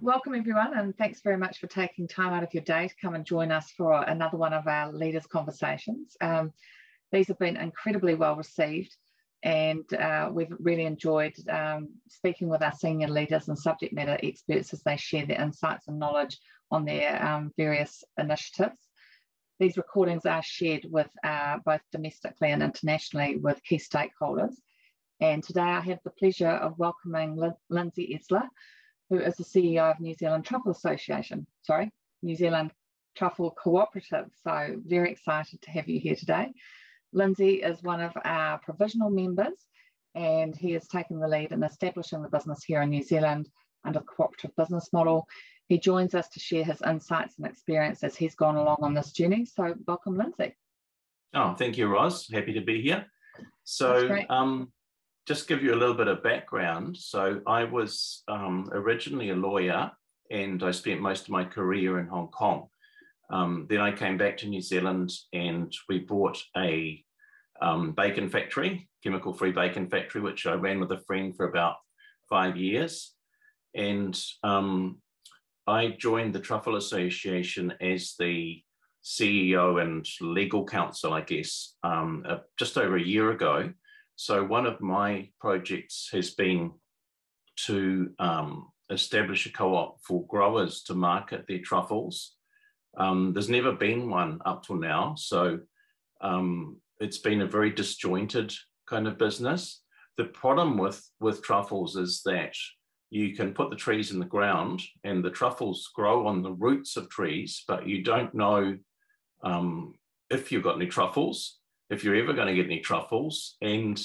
Welcome everyone, and thanks very much for taking time out of your day to come and join us for another one of our leaders conversations. These have been incredibly well received, and we've really enjoyed speaking with our senior leaders and subject matter experts as they share their insights and knowledge on their various initiatives. These recordings are shared with both domestically and internationally with key stakeholders. And today I have the pleasure of welcoming Lindsay Esler, who is the CEO of New Zealand Truffle Association, New Zealand Truffle Cooperative. So very excited to have you here today. Lindsay is one of our provisional members, and he has taken the lead in establishing the business here in New Zealand under the cooperative business model. He joins us to share his insights and experience as he's gone along on this journey. So welcome, Lindsay. Oh, thank you, Roz. Happy to be here. So just give you a little bit of background. So I was originally a lawyer, and I spent most of my career in Hong Kong. Then I came back to New Zealand, and we bought a bacon factory, chemical-free bacon factory, which I ran with a friend for about 5 years. And I joined the Truffle Association as the CEO and legal counsel, I guess, just over a year ago. So one of my projects has been to establish a co-op for growers to market their truffles. There's never been one up till now, so it's been a very disjointed kind of business. The problem with truffles is that you can put the trees in the ground and the truffles grow on the roots of trees, but you don't know if you've got any truffles, if you're ever going to get any truffles, and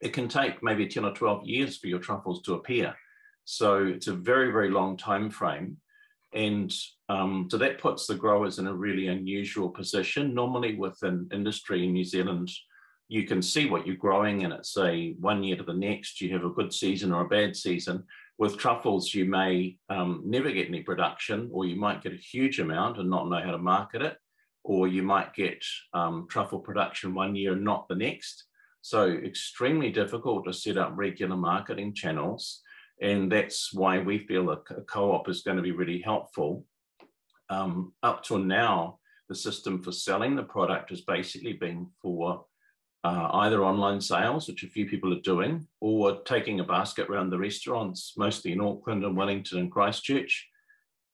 it can take maybe 10 or 12 years for your truffles to appear. So it's a very, very long time frame. And so that puts the growers in a really unusual position. Normally within industry in New Zealand, you can see what you're growing and it's say 1 year to the next, you have a good season or a bad season. With truffles, you may never get any production, or you might get a huge amount and not know how to market it, or you might get truffle production 1 year and not the next. So extremely difficult to set up regular marketing channels. And that's why we feel a co-op is going to be really helpful. Up till now, the system for selling the product has basically been for either online sales, which a few people are doing, or taking a basket around the restaurants, mostly in Auckland and Wellington and Christchurch,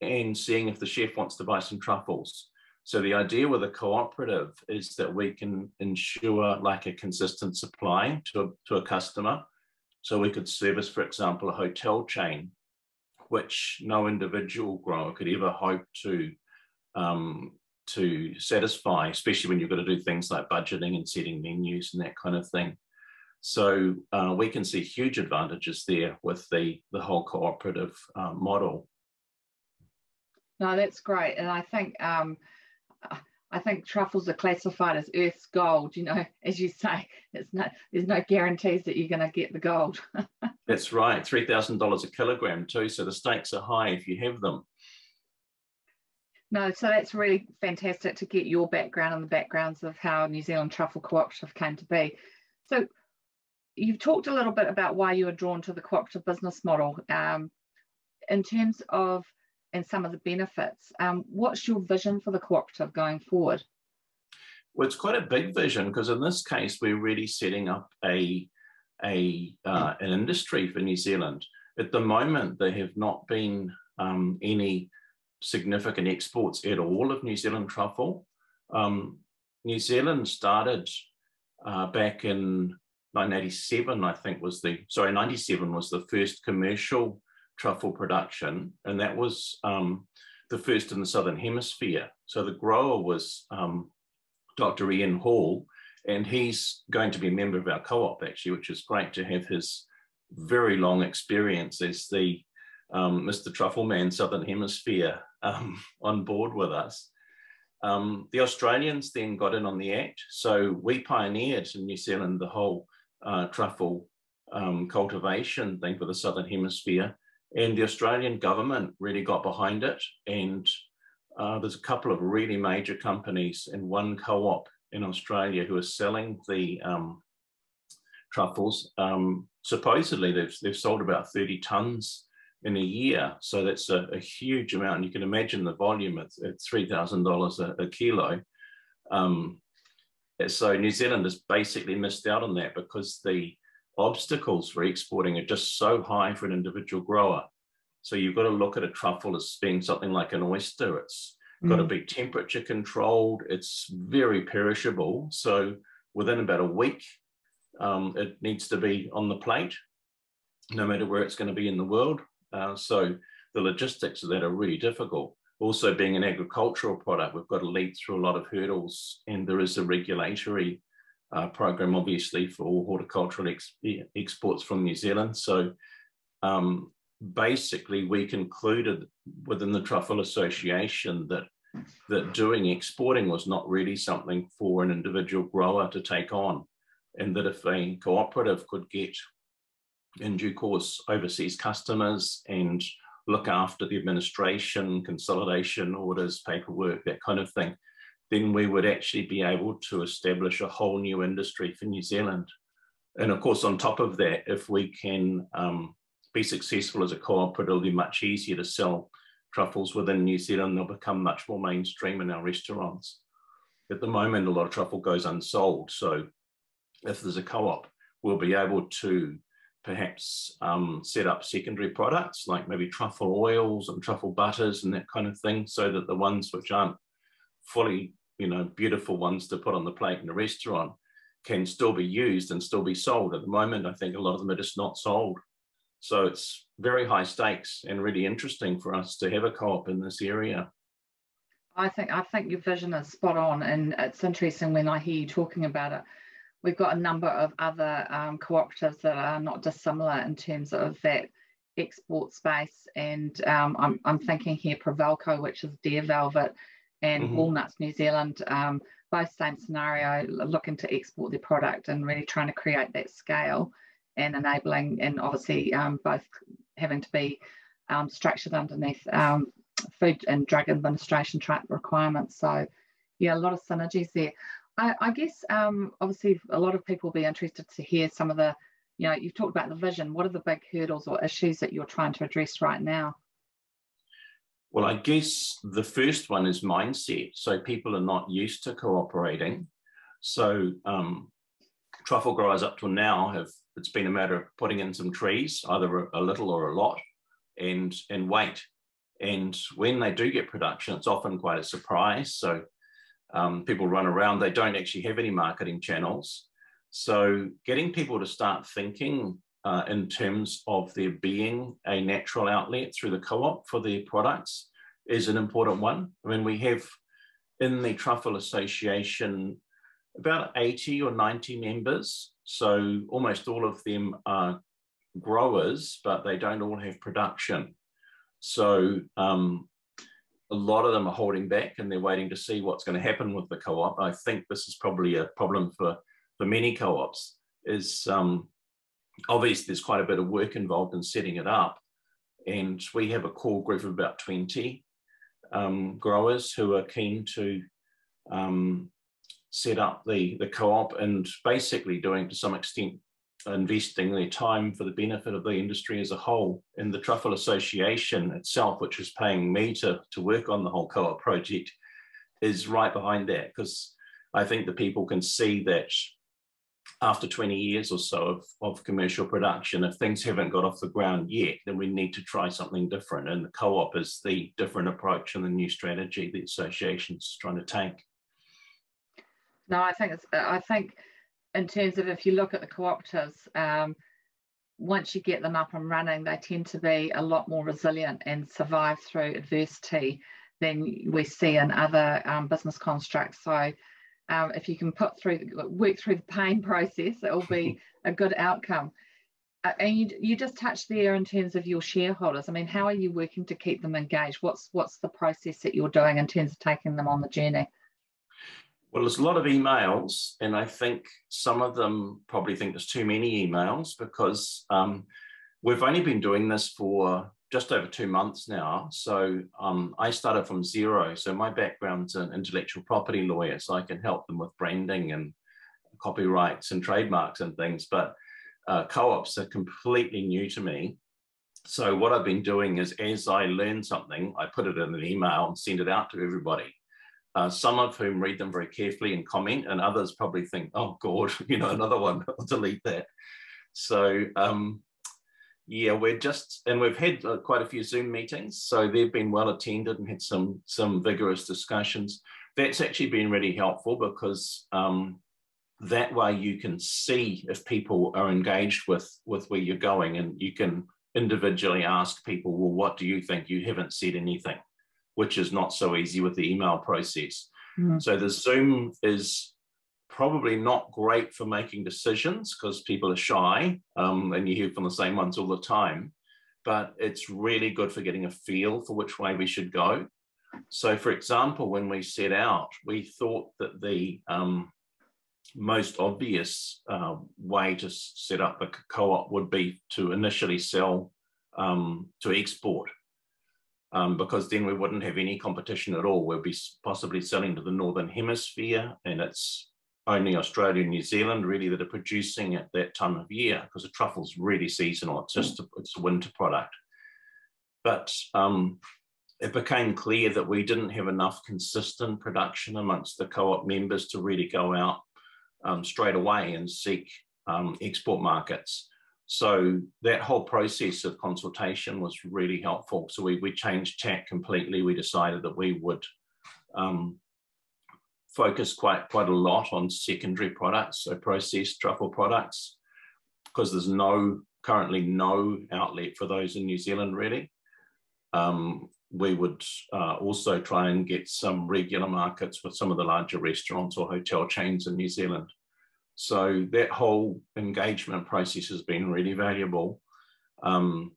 and seeing if the chef wants to buy some truffles. So the idea with a cooperative is that we can ensure like a consistent supply to a customer. So we could service, for example, a hotel chain, which no individual grower could ever hope to satisfy, especially when you've got to do things like budgeting and setting menus and that kind of thing. So we can see huge advantages there with the whole cooperative model. No, that's great. And I think truffles are classified as Earth's gold, you know, as you say, there's no guarantees that you're going to get the gold. That's right, $3,000 a kilogram too, so the stakes are high if you have them. No, so that's really fantastic to get your background and the backgrounds of how New Zealand Truffle Cooperative came to be. So you've talked a little bit about why you were drawn to the cooperative business model in terms of and some of the benefits. What's your vision for the cooperative going forward? Well, it's quite a big vision because in this case, we're really setting up an industry for New Zealand. At the moment, there have not been any significant exports at all of New Zealand truffle. New Zealand started back in 1987, I think 97 was the first commercial truffle production, and that was the first in the Southern Hemisphere. So the grower was Dr. Ian Hall, and he's going to be a member of our co-op actually, which is great to have his very long experience as the Mr. Truffle Man Southern Hemisphere on board with us. The Australians then got in on the act, so we pioneered in New Zealand the whole truffle cultivation thing for the Southern Hemisphere. And the Australian government really got behind it. And there's a couple of really major companies and one co-op in Australia who are selling the truffles. Supposedly they've sold about 30 tons in a year. So that's a huge amount. You can imagine the volume at $3,000 a kilo. So New Zealand has basically missed out on that because the obstacles for exporting are just so high for an individual grower. So you've got to look at a truffle as being something like an oyster. It's got to be temperature controlled. It's very perishable. So within about a week, it needs to be on the plate, no matter where it's going to be in the world. So the logistics of that are really difficult. Also, being an agricultural product, we've got to lead through a lot of hurdles, and there is a regulatory program, obviously, for all horticultural exports from New Zealand. So basically, we concluded within the Truffle Association that doing exporting was not really something for an individual grower to take on, and that if a cooperative could get, in due course, overseas customers and look after the administration, consolidation, orders, paperwork, that kind of thing, then we would actually be able to establish a whole new industry for New Zealand. And of course, on top of that, if we can be successful as a cooperative, it'll be much easier to sell truffles within New Zealand. They'll become much more mainstream in our restaurants. At the moment, a lot of truffle goes unsold. So if there's a co-op, we'll be able to perhaps set up secondary products like maybe truffle oils and truffle butters and that kind of thing, so that the ones which aren't fully, beautiful ones to put on the plate in a restaurant can still be used and still be sold. At the moment, I think a lot of them are just not sold. So it's very high stakes and really interesting for us to have a co-op in this area. I think your vision is spot on, and it's interesting when I hear you talking about it. We've got a number of other cooperatives that are not dissimilar in terms of that export space. And I'm thinking here Provelco, which is Deer Velvet, and Walnuts New Zealand, both same scenario, looking to export their product and really trying to create that scale and enabling, and obviously both having to be structured underneath Food and Drug Administration requirements. So yeah, a lot of synergies there. I guess, obviously, a lot of people will be interested to hear some of the, you've talked about the vision. What are the big hurdles or issues that you're trying to address right now? Well, I guess the first one is mindset. So people are not used to cooperating. So truffle growers up till now it's been a matter of putting in some trees, either a little or a lot, and wait. And when they do get production, it's often quite a surprise. So people run around, they don't actually have any marketing channels. So getting people to start thinking in terms of there being a natural outlet through the co-op for their products is an important one. I mean, we have in the Truffle Association about 80 or 90 members. So almost all of them are growers, but they don't all have production. So a lot of them are holding back and they're waiting to see what's going to happen with the co-op. I think this is probably a problem for many co-ops, is obviously there's quite a bit of work involved in setting it up. And we have a core group of about 20 growers who are keen to set up the co-op, and basically doing, to some extent, investing their time for the benefit of the industry as a whole. And the Truffle Association itself, which is paying me to work on the whole co-op project, is right behind that, because I think the people can see that after 20 years or so of commercial production, if things haven't got off the ground yet, then we need to try something different. And the co-op is the different approach and the new strategy the association's trying to take. No, I think in terms of, if you look at the cooperatives, once you get them up and running, they tend to be a lot more resilient and survive through adversity than we see in other business constructs. So if you can work through the pain process, it will be a good outcome. And you just touched there in terms of your shareholders. I mean, how are you working to keep them engaged? What's the process that you're doing in terms of taking them on the journey? Well, there's a lot of emails, and I think some of them probably think there's too many emails, because we've only been doing this for just over 2 months now. So I started from zero. So my background's an intellectual property lawyer, so I can help them with branding and copyrights and trademarks and things. But co-ops are completely new to me. So what I've been doing is, as I learn something, I put it in an email and send it out to everybody. Some of whom read them very carefully and comment, and others probably think, oh God, another one, I'll delete that. So yeah, we've had quite a few Zoom meetings, so they've been well attended and had some vigorous discussions. That's actually been really helpful because that way you can see if people are engaged with where you're going, and you can individually ask people, well, what do you think? You haven't said anything, which is not so easy with the email process. So the Zoom is probably not great for making decisions because people are shy, and you hear from the same ones all the time, but it's really good for getting a feel for which way we should go. So for example, when we set out, we thought that the most obvious way to set up a co-op would be to initially sell to export, because then we wouldn't have any competition at all. We'll be possibly selling to the Northern Hemisphere, and it's only Australia and New Zealand really that are producing at that time of year, because the truffle's really seasonal. It's a winter product. But it became clear that we didn't have enough consistent production amongst the co-op members to really go out straight away and seek export markets. So that whole process of consultation was really helpful. So we changed tack completely. We decided that we would focus quite a lot on secondary products, so processed truffle products, because there's currently no outlet for those in New Zealand really. We would also try and get some regular markets with some of the larger restaurants or hotel chains in New Zealand. So that whole engagement process has been really valuable. And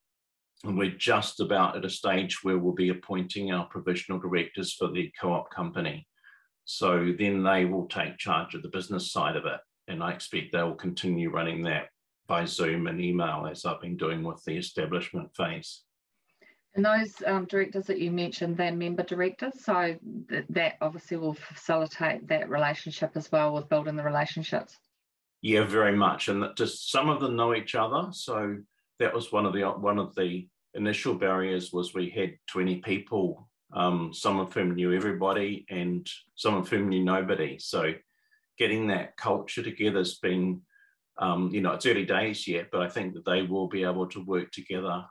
we're just about at a stage where we'll be appointing our provisional directors for the co-op company. So then they will take charge of the business side of it. And I expect they will continue running that by Zoom and email, as I've been doing with the establishment phase. And those directors that you mentioned, they're member directors, so that obviously will facilitate that relationship as well with building the relationships. Yeah, very much. And just some of them know each other. So that was one of the initial barriers, was we had 20 people, some of whom knew everybody and some of whom knew nobody. So getting that culture together has been, it's early days yet, but I think that they will be able to work together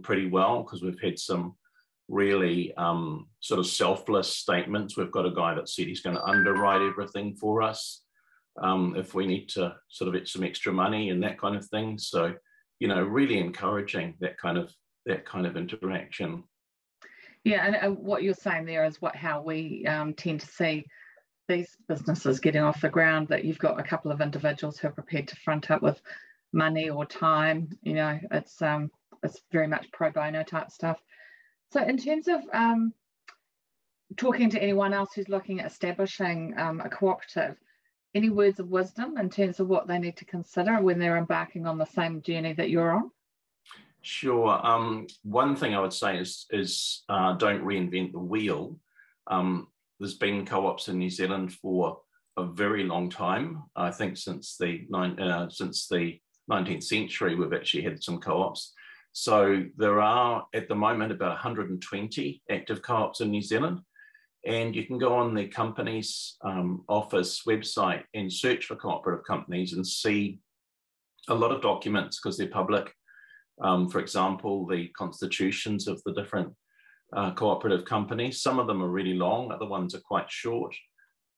pretty well, because we've had some really sort of selfless statements. We've got a guy that said he's going to underwrite everything for us if we need to sort of get some extra money and that kind of thing. So, really encouraging that kind of interaction. Yeah, and what you're saying there is how we tend to see these businesses getting off the ground, that you've got a couple of individuals who are prepared to front up with money or time. It's very much pro bono type stuff. So in terms of talking to anyone else who's looking at establishing a cooperative, any words of wisdom in terms of what they need to consider when they're embarking on the same journey that you're on? Sure. One thing I would say is don't reinvent the wheel. There's been co-ops in New Zealand for a very long time. I think since the 19th century, we've actually had some co-ops. So there are at the moment about 120 active co-ops in New Zealand. And you can go on the company's office website and search for cooperative companies and see a lot of documents, because they're public. For example, the constitutions of the different cooperative companies. Some of them are really long, other ones are quite short.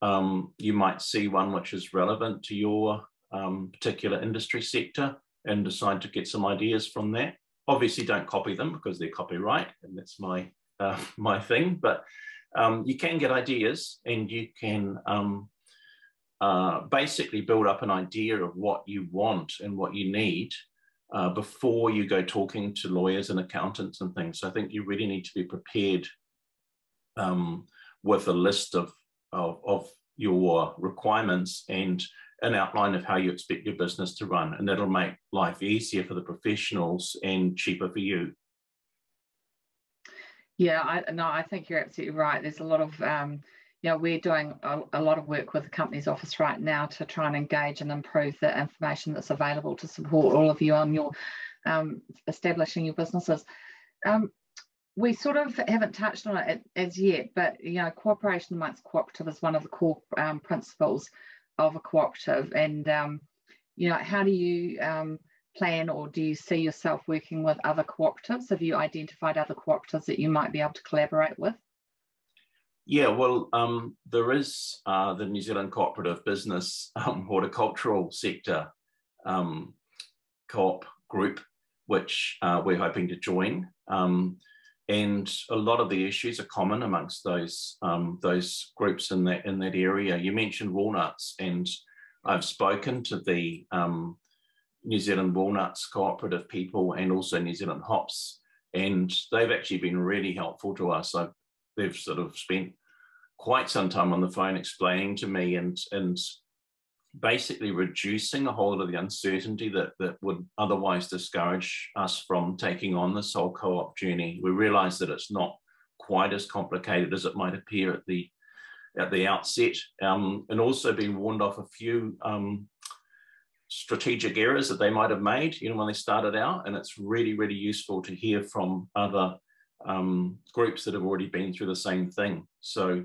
You might see one which is relevant to your particular industry sector and decide to get some ideas from that. Obviously, don't copy them because they're copyright, and that's my thing. But you can get ideas, and you can basically build up an idea of what you want and what you need before you go talking to lawyers and accountants and things. So I think you really need to be prepared with a list of your requirements and an outline of how you expect your business to run, and that'll make life easier for the professionals and cheaper for you. Yeah, I think you're absolutely right. There's a lot of, we're doing a lot of work with the company's office right now to try and engage and improve the information that's available to support all of you on your establishing your businesses. We sort of haven't touched on it as yet, but cooperation amongst cooperative is one of the core principles of a cooperative. And how do you plan, or do you see yourself working with other cooperatives? Have you identified other cooperatives that you might be able to collaborate with? Yeah, well, there is the New Zealand Cooperative Business Horticultural Sector Co-op group, which we're hoping to join. And a lot of the issues are common amongst those groups in that area. You mentioned walnuts, and I've spoken to the New Zealand Walnuts cooperative people and also New Zealand Hops, and they've actually been really helpful to us. They've sort of spent quite some time on the phone explaining to me and basically reducing a whole lot of the uncertainty that would otherwise discourage us from taking on this whole co-op journey. We realize that it's not quite as complicated as it might appear at the outset, and also being warned off a few strategic errors that they might have made, when they started out. And it's really, really useful to hear from other groups that have already been through the same thing. So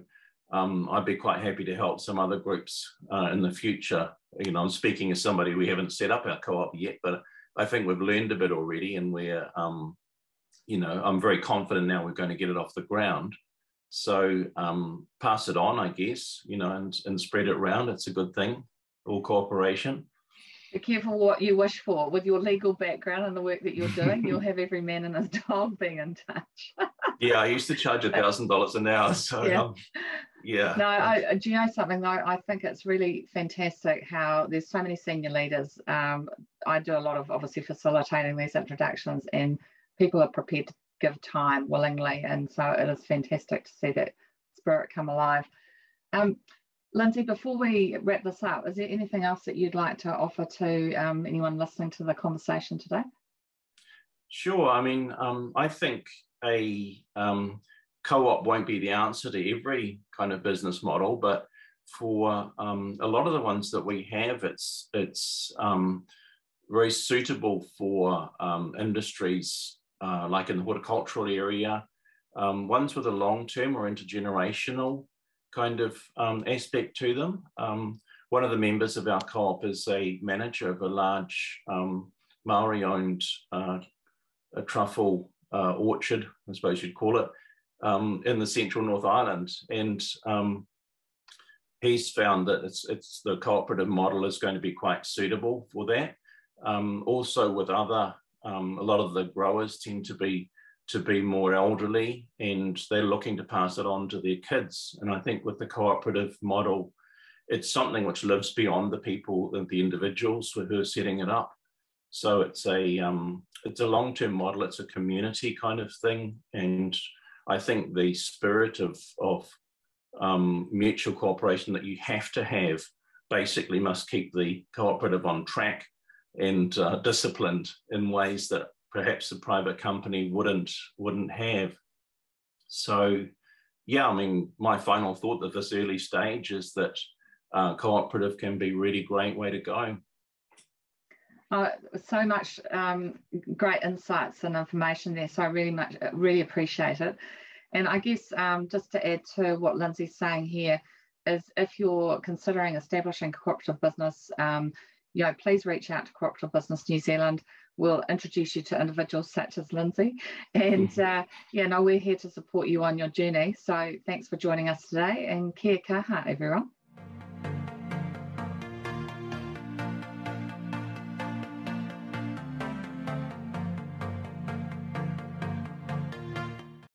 I'd be quite happy to help some other groups in the future. I'm speaking as somebody, we haven't set up our co-op yet, but I think we've learned a bit already, and we're, I'm very confident now we're going to get it off the ground. So pass it on, I guess, and spread it around. It's a good thing, all cooperation. Be careful what you wish for. With your legal background and the work that you're doing, you'll have every man and his dog being in touch. Yeah, I used to charge $1,000 an hour, so yeah. No, do you know something though? I think it's really fantastic how there's so many senior leaders. I do a lot of obviously facilitating these introductions, and people are prepared to give time willingly, and so it is fantastic to see that spirit come alive. Lindsay, before we wrap this up, is there anything else that you'd like to offer to anyone listening to the conversation today? Sure. I mean, I think a co-op won't be the answer to every kind of business model, but for a lot of the ones that we have, it's very suitable for industries like in the horticultural area, ones with a long-term or intergenerational kind of aspect to them. One of the members of our co-op is a manager of a large Maori-owned truffle orchard, I suppose you'd call it, in the central North Island. And he's found that it's the cooperative model is going to be quite suitable for that. Also with other, a lot of the growers tend to be more elderly, and they're looking to pass it on to their kids. And I think with the cooperative model, it's something which lives beyond the people, the individuals who are setting it up. So it's a long-term model. It's a community kind of thing. And I think the spirit of mutual cooperation that you have to have basically must keep the cooperative on track and disciplined in ways that perhaps a private company wouldn't have. So, yeah, I mean, my final thought at this early stage is that cooperative can be a really great way to go. So much great insights and information there. So I really appreciate it. And I guess just to add to what Lindsay's saying here is, if you're considering establishing a cooperative business, please reach out to Cooperative Business New Zealand. We'll introduce you to individuals such as Lindsay. And we're here to support you on your journey. So thanks for joining us today, and kia kaha, everyone.